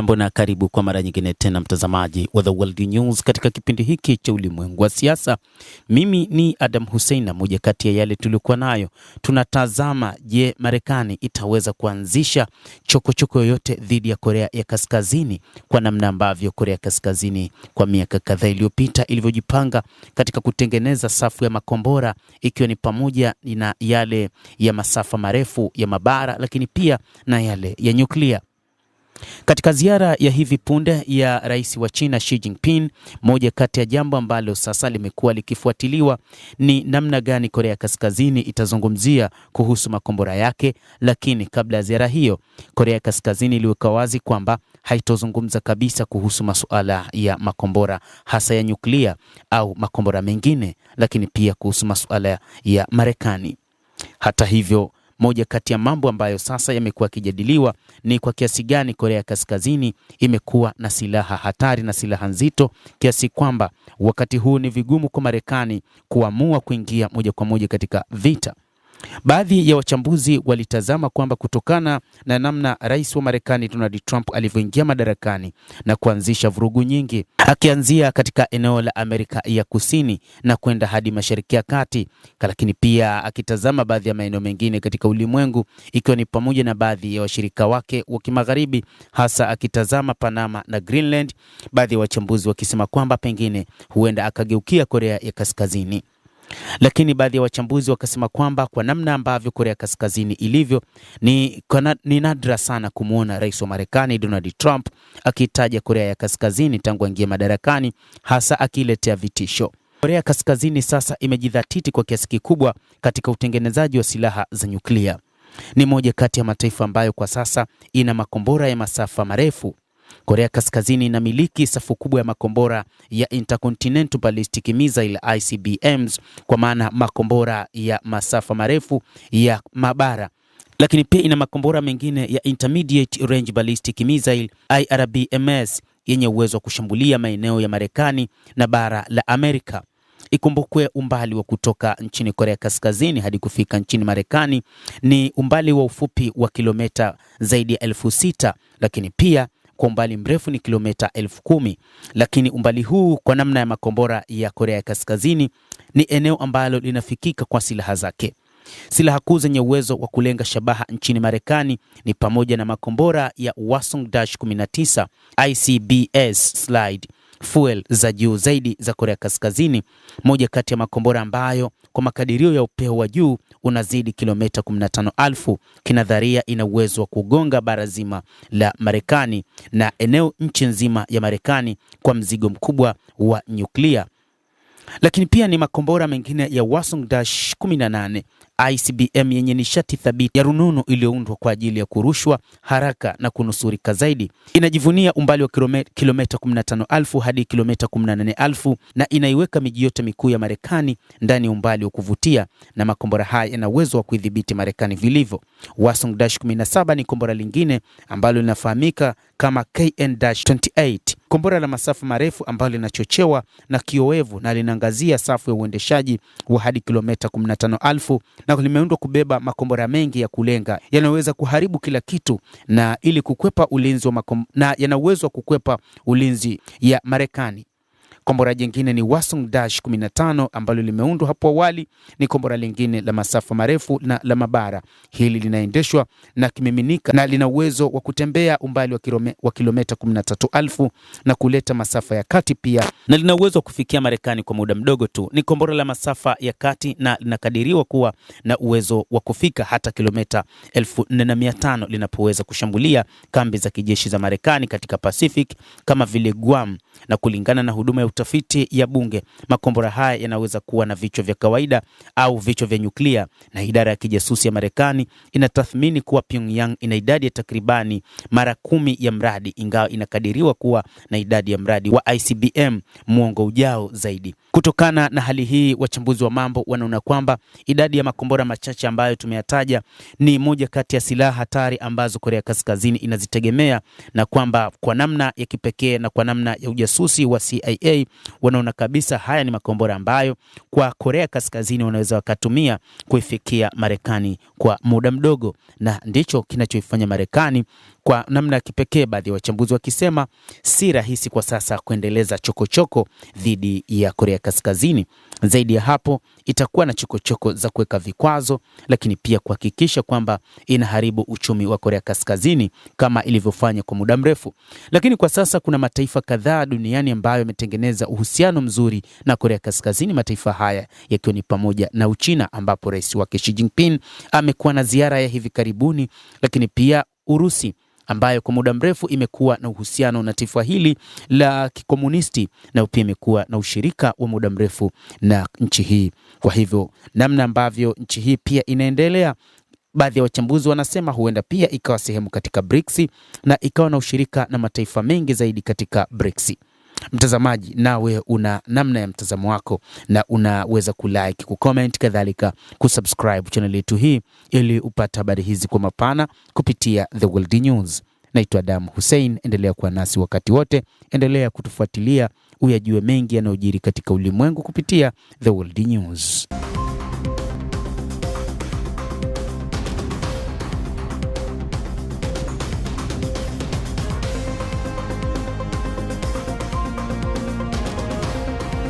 Hujambo na karibu kwa mara nyingine tena mtazamaji wa The World News katika kipindi hiki cha ulimwengu wa siasa. Mimi ni Adam Hussein na moja kati ya yale tulikuwa nayo tunatazama, je, Marekani itaweza kuanzisha chokochoko yoyote dhidi ya Korea ya Kaskazini kwa namna ambavyo Korea Kaskazini kwa miaka kadhaa iliyopita ilivyojipanga katika kutengeneza safu ya makombora, ikiwa ni pamoja na yale ya masafa marefu ya mabara, lakini pia na yale ya nyuklia. Katika ziara ya hivi punde ya rais wa China Xi Jinping, moja kati ya jambo ambalo sasa limekuwa likifuatiliwa ni namna gani Korea Kaskazini itazungumzia kuhusu makombora yake. Lakini kabla ya ziara hiyo, Korea Kaskazini iliweka wazi kwamba haitozungumza kabisa kuhusu masuala ya makombora hasa ya nyuklia au makombora mengine, lakini pia kuhusu masuala ya Marekani. Hata hivyo, moja kati ya mambo ambayo sasa yamekuwa yakijadiliwa ni kwa kiasi gani Korea Kaskazini imekuwa na silaha hatari na silaha nzito kiasi kwamba wakati huu ni vigumu kwa Marekani kuamua kuingia moja kwa moja katika vita. Baadhi ya wachambuzi walitazama kwamba kutokana na namna rais wa Marekani Donald Trump alivyoingia madarakani na kuanzisha vurugu nyingi, akianzia katika eneo la Amerika ya Kusini na kwenda hadi Mashariki ya Kati, lakini pia akitazama baadhi ya maeneo mengine katika ulimwengu, ikiwa ni pamoja na baadhi ya washirika wake wa kimagharibi, hasa akitazama Panama na Greenland, baadhi ya wachambuzi wakisema kwamba pengine huenda akageukia Korea ya Kaskazini. Lakini baadhi ya wachambuzi wakasema kwamba kwa namna ambavyo Korea Kaskazini ilivyo, ni nadra sana kumuona rais wa Marekani Donald Trump akitaja Korea ya Kaskazini tangu aingie madarakani, hasa akiletea vitisho. Korea Kaskazini sasa imejidhatiti kwa kiasi kikubwa katika utengenezaji wa silaha za nyuklia. Ni moja kati ya mataifa ambayo kwa sasa ina makombora ya masafa marefu. Korea Kaskazini inamiliki safu kubwa ya makombora ya Intercontinental Ballistic Missile ICBMs, kwa maana makombora ya masafa marefu ya mabara, lakini pia ina makombora mengine ya Intermediate Range Ballistic Missile IRBMS yenye uwezo wa kushambulia maeneo ya Marekani na bara la Amerika. Ikumbukwe umbali wa kutoka nchini Korea Kaskazini hadi kufika nchini Marekani ni umbali wa ufupi wa kilomita zaidi ya 6,000, lakini pia kwa umbali mrefu ni kilomita 10,000. Lakini umbali huu kwa namna ya makombora ya Korea ya Kaskazini ni eneo ambalo linafikika kwa silaha zake. Silaha kuu zenye uwezo wa kulenga shabaha nchini Marekani ni pamoja na makombora ya Hwasong-19 ICBS Slide fuel za juu zaidi za Korea Kaskazini, moja kati ya makombora ambayo kwa makadirio ya upeo wa juu unazidi kilomita 15,000. Kinadharia ina uwezo wa kugonga bara zima la Marekani na eneo nchi nzima ya Marekani kwa mzigo mkubwa wa nyuklia. Lakini pia ni makombora mengine ya Hwasong-18 ICBM yenye nishati thabiti ya rununu iliyoundwa kwa ajili ya kurushwa haraka na kunusurika zaidi. Inajivunia umbali wa kilomita 15,000 hadi kilomita 18,000 na inaiweka miji yote mikuu ya Marekani ndani ya umbali wa kuvutia, na makombora haya yana uwezo wa kuidhibiti Marekani vilivyo. Hwasong-17 ni kombora lingine ambalo linafahamika kama KN-28, kombora la masafa marefu ambalo linachochewa na kiowevu na linaangazia safu ya uendeshaji wa hadi kilomita 15,000 na limeundwa kubeba makombora mengi ya kulenga yanaweza kuharibu kila kitu na ili kukwepa ulinzi na yana uwezo wa kukwepa ulinzi ya Marekani. Kombora jingine ni Hwasong-15 ambalo limeundwa hapo awali, ni kombora lingine la masafa marefu na la mabara. Hili linaendeshwa na kimiminika na lina uwezo wa kutembea umbali wa kilomita 13,000 na kuleta masafa ya kati pia, na lina uwezo wa kufikia Marekani kwa muda mdogo tu. Ni kombora la masafa ya kati na linakadiriwa kuwa na uwezo wa kufika hata kilomita 4,500 linapoweza kushambulia kambi za kijeshi za Marekani katika Pacific kama vile Guam. Na kulingana na huduma ya utafiti ya bunge, makombora haya yanaweza kuwa na vichwa vya kawaida au vichwa vya nyuklia, na idara ya kijasusi ya Marekani inatathmini kuwa Pyongyang ina idadi ya takribani mara 10 ya mradi, ingawa inakadiriwa kuwa na idadi ya mradi wa ICBM muongo ujao zaidi. Kutokana na hali hii, wachambuzi wa mambo wanaona kwamba idadi ya makombora machache ambayo tumeyataja ni moja kati ya silaha hatari ambazo Korea Kaskazini inazitegemea, na kwamba kwa namna ya kipekee na kwa namna ya ujasusi wa CIA USA wanaona kabisa haya ni makombora ambayo kwa Korea Kaskazini wanaweza wakatumia kuifikia Marekani kwa muda mdogo, na ndicho kinachoifanya Marekani kwa namna ya kipekee, baadhi ya wachambuzi wakisema si rahisi kwa sasa kuendeleza chokochoko dhidi ya Korea Kaskazini. Zaidi ya hapo, itakuwa na chokochoko za kuweka vikwazo, lakini pia kuhakikisha kwamba inaharibu uchumi wa Korea Kaskazini kama ilivyofanya kwa muda mrefu. Lakini kwa sasa kuna mataifa kadhaa duniani ambayo yametengeneza uhusiano mzuri na Korea Kaskazini, mataifa haya yakiwa ni pamoja na Uchina ambapo rais wake Xi Jinping amekuwa na ziara ya hivi karibuni, lakini pia Urusi ambayo kwa muda mrefu imekuwa na uhusiano na taifa hili la kikomunisti na pia imekuwa na ushirika wa muda mrefu na nchi hii. Kwa hivyo namna ambavyo nchi hii pia inaendelea, baadhi ya wachambuzi wanasema huenda pia ikawa sehemu katika BRICS na ikawa na ushirika na mataifa mengi zaidi katika BRICS. Mtazamaji, nawe una namna ya mtazamo wako na unaweza kulike, kucomment, kadhalika kusubscribe channel yetu hii ili upate habari hizi kwa mapana kupitia The World News. Naitwa Adam Hussein, endelea kuwa nasi wakati wote, endelea kutufuatilia uyajue mengi yanayojiri katika ulimwengu kupitia The World News.